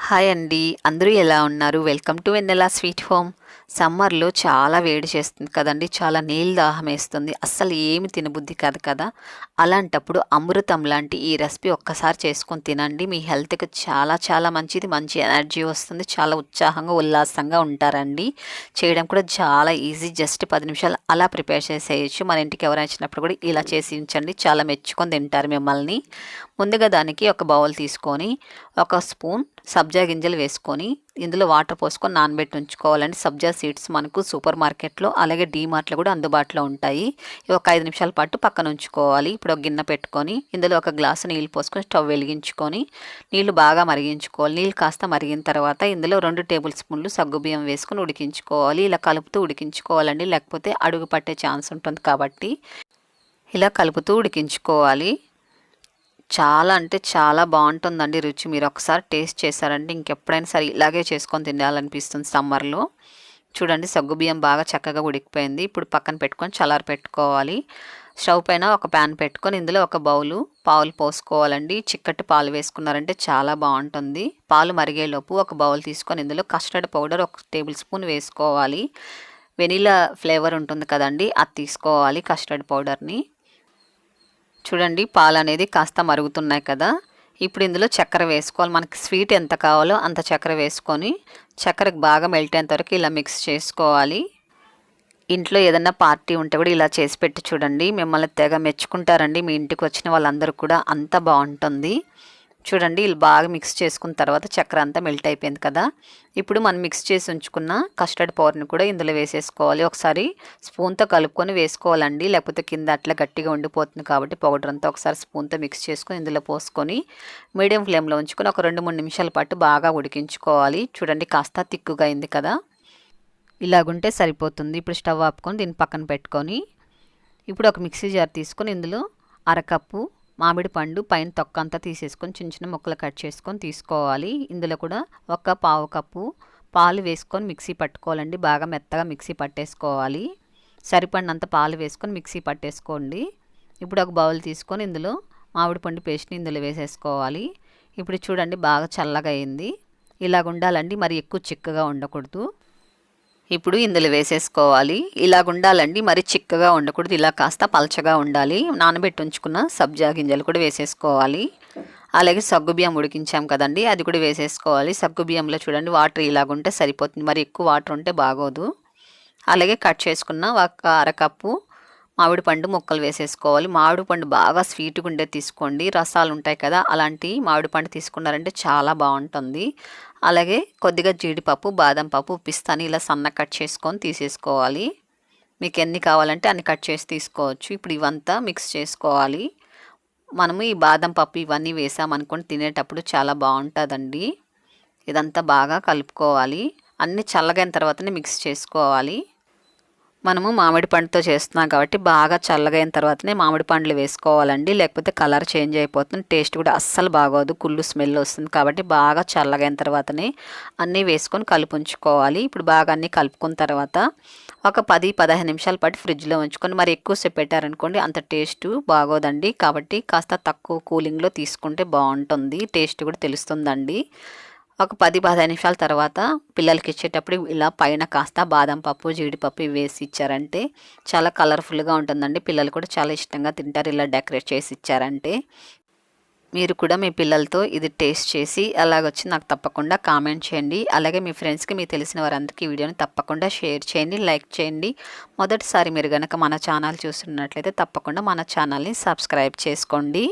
Hi అండి, అందరూ ఎలా ఉన్నారు? Welcome to Vennela sweet home. సమ్మర్లో చాలా వేడి చేస్తుంది కదండి, చాలా నీళ్ళు దాహం వేస్తుంది, అస్సలు ఏమి తినబుద్ధి కాదు కదా. అలాంటప్పుడు అమృతం లాంటి ఈ రెసిపీ ఒక్కసారి చేసుకొని తినండి. మీ హెల్త్కి చాలా చాలా మంచిది, మంచి ఎనర్జీ వస్తుంది, చాలా ఉత్సాహంగా ఉల్లాసంగా ఉంటారండి. చేయడం కూడా చాలా ఈజీ, జస్ట్ 10 నిమిషాలు అలా ప్రిపేర్ చేసేయచ్చు. మన ఇంటికి ఎవరైనా వచ్చినప్పుడు కూడా ఇలా చేసి ఉంచండి, చాలా మెచ్చుకొని తింటారు మిమ్మల్ని. ముందుగా దానికి ఒక బౌల్ తీసుకొని ఒక స్పూన్ సబ్జా గింజలు వేసుకొని ఇందులో వాటర్ పోసుకొని నానబెట్టి ఉంచుకోవాలండి. సబ్జా సీడ్స్ మనకు సూపర్ మార్కెట్లో అలాగే డీమార్ట్లో కూడా అందుబాటులో ఉంటాయి. ఇవి ఒక 5 నిమిషాల పాటు పక్కన ఉంచుకోవాలి. ఇప్పుడు ఒక గిన్నె పెట్టుకొని ఇందులో ఒక గ్లాసు నీళ్ళు పోసుకొని స్టవ్ వెలిగించుకొని నీళ్లు బాగా మరిగించుకోవాలి. నీళ్ళు కాస్త మరిగిన తర్వాత ఇందులో 2 టేబుల్ స్పూన్లు సగ్గుబియ్యం వేసుకొని ఉడికించుకోవాలి. ఇలా కలుపుతూ ఉడికించుకోవాలండి, లేకపోతే అడుగు పట్టే ఛాన్స్ ఉంటుంది కాబట్టి ఇలా కలుపుతూ ఉడికించుకోవాలి. చాలా అంటే చాలా బాగుంటుందండి రుచి. మీరు ఒకసారి టేస్ట్ చేశారంటే ఇంకెప్పుడైనా సరే ఇలాగే చేసుకొని తినాలనిపిస్తుంది సమ్మర్లో. చూడండి, సగ్గుబియ్యం బాగా చక్కగా ఉడికిపోయింది. ఇప్పుడు పక్కన పెట్టుకొని చల్లారి పెట్టుకోవాలి. స్టవ్ పైన ఒక ప్యాన్ పెట్టుకొని ఇందులో ఒక పాలు పోసుకోవాలండి. చిక్కటి పాలు వేసుకున్నారంటే చాలా బాగుంటుంది. పాలు మరిగేలోపు ఒక బౌల్ తీసుకొని ఇందులో కస్టర్డ్ పౌడర్ 1 టేబుల్ స్పూన్ వేసుకోవాలి. వెనీలా ఫ్లేవర్ ఉంటుంది కదండి, అది తీసుకోవాలి కస్టర్డ్ పౌడర్ని. చూడండి, పాలు అనేది కాస్త మరుగుతున్నాయి కదా. ఇప్పుడు ఇందులో చక్కెర వేసుకోవాలి. మనకి స్వీట్ ఎంత కావాలో అంత చక్కెర వేసుకొని చక్కెరకు బాగా మెల్ట్ అయ్యేంత వరకు ఇలా మిక్స్ చేసుకోవాలి. ఇంట్లో ఏదన్నా పార్టీ ఉంటే కూడా ఇలా చేసి పెట్టి చూడండి, మిమ్మల్ని తెగ మెచ్చుకుంటారండి. మీ ఇంటికి వచ్చిన వాళ్ళందరూ కూడా అంత బాగుంటుంది. చూడండి, ఇలా బాగా మిక్స్ చేసుకున్న తర్వాత చక్కెర అంతా మెల్ట్ అయిపోయింది కదా. ఇప్పుడు మనం మిక్స్ చేసి ఉంచుకున్న కస్టర్డ్ పౌడర్ని కూడా ఇందులో వేసేసుకోవాలి. ఒకసారి స్పూన్తో కలుపుకొని వేసుకోవాలండి, లేకపోతే కింద అట్లా గట్టిగా ఉండిపోతుంది. కాబట్టి పౌడర్ అంతా ఒకసారి స్పూన్తో మిక్స్ చేసుకొని ఇందులో పోసుకొని మీడియం ఫ్లేమ్లో ఉంచుకొని ఒక 2-3 నిమిషాల పాటు బాగా ఉడికించుకోవాలి. చూడండి, కాస్త తిక్కుగా అయింది కదా, ఇలాగుంటే సరిపోతుంది. ఇప్పుడు స్టవ్ ఆపుకొని దీన్ని పక్కన పెట్టుకొని ఇప్పుడు ఒక మిక్సీ జార్ తీసుకొని ఇందులో అరకప్పు మామిడి పండు పైన తొక్క అంతా తీసేసుకొని చిన్న చిన్న ముక్కలు కట్ చేసుకొని తీసుకోవాలి. ఇందులో కూడా ఒక పావు కప్పు పాలు వేసుకొని మిక్సీ పట్టుకోవాలండి. బాగా మెత్తగా మిక్సీ పట్టేసుకోవాలి. సరిపడినంత పాలు వేసుకొని మిక్సీ పట్టేసుకోండి. ఇప్పుడు ఒక బౌల్ తీసుకొని ఇందులో మామిడి పండు పేస్ట్ని ఇందులో వేసేసుకోవాలి. ఇప్పుడు చూడండి, బాగా చల్లగా అయింది. ఇలాగ ఉండాలండి, మరి ఎక్కువ చిక్కగా ఉండకూడదు. ఇప్పుడు ఇందులో వేసేసుకోవాలి. ఇలాగ ఉండాలండి, మరి చిక్కగా ఉండకూడదు, ఇలా కాస్త పలచగా ఉండాలి. నానబెట్టి ఉంచుకున్న సబ్జా గింజలు కూడా వేసేసుకోవాలి. అలాగే సగ్గుబియ్యం ఉడికించాం కదండి, అది కూడా వేసేసుకోవాలి. సగ్గుబియ్యంలో చూడండి వాటర్ ఇలాగుంటే సరిపోతుంది, మరి ఎక్కువ వాటర్ ఉంటే బాగోదు. అలాగే కట్ చేసుకున్న ఒక అరకప్పు మామిడి పండు ముక్కలు వేసేసుకోవాలి. మామిడి పండు బాగా స్వీట్గా ఉండే తీసుకోండి, రసాలు ఉంటాయి కదా, అలాంటి మామిడి పండు తీసుకున్నారంటే చాలా బాగుంటుంది. అలాగే కొద్దిగా జీడిపప్పు, బాదం పప్పు, పిస్తాని ఇలా సన్న కట్ చేసుకొని తీసేసుకోవాలి. మీకు ఎన్ని కావాలంటే అన్ని కట్ చేసి తీసుకోవచ్చు. ఇప్పుడు ఇవంతా మిక్స్ చేసుకోవాలి. మనము ఈ బాదం పప్పు ఇవన్నీ వేసామనుకోండి, తినేటప్పుడు చాలా బాగుంటుందండి. ఇదంతా బాగా కలుపుకోవాలి. అన్నీ చల్లగైన తర్వాతనే మిక్స్ చేసుకోవాలి. మనము మామిడి పండుతో చేస్తున్నాం కాబట్టి బాగా చల్లగైన తర్వాతనే మామిడి పండ్లు వేసుకోవాలండి, లేకపోతే కలర్ చేంజ్ అయిపోతుంది, టేస్ట్ కూడా అస్సలు బాగోదు, కుళ్ళు స్మెల్ వస్తుంది. కాబట్టి బాగా చల్లగైన తర్వాతనే అన్నీ వేసుకొని కలుపుంచుకోవాలి. ఇప్పుడు బాగా అన్నీ కలుపుకున్న తర్వాత ఒక 10-15 నిమిషాల పాటు ఫ్రిడ్జ్లో ఉంచుకొని, మరి ఎక్కువసేపు పెట్టారనుకోండి అంత టేస్ట్ బాగోదండి. కాబట్టి కాస్త తక్కువ కూలింగ్లో తీసుకుంటే బాగుంటుంది, టేస్ట్ కూడా తెలుస్తుందండి. ఒక 10-15 నిమిషాల తర్వాత పిల్లలకి ఇచ్చేటప్పుడు ఇలా పైన కాస్త బాదం పప్పు, జీడిపప్పు వేసి ఇచ్చారంటే చాలా కలర్ఫుల్గా ఉంటుందండి. పిల్లలు కూడా చాలా ఇష్టంగా తింటారు ఇలా డెకరేట్ చేసి ఇచ్చారంటే. మీరు కూడా మీ పిల్లలతో ఇది టేస్ట్ చేసి అలాగొచ్చి నాకు తప్పకుండా కామెంట్ చేయండి. అలాగే మీ ఫ్రెండ్స్కి, మీకు తెలిసిన వారందరికీ ఈ వీడియోని తప్పకుండా షేర్ చేయండి, లైక్ చేయండి. మొదటిసారి మీరు కనుక మన ఛానల్ చూస్తున్నట్లయితే తప్పకుండా మన ఛానల్ని సబ్స్క్రైబ్ చేసుకోండి.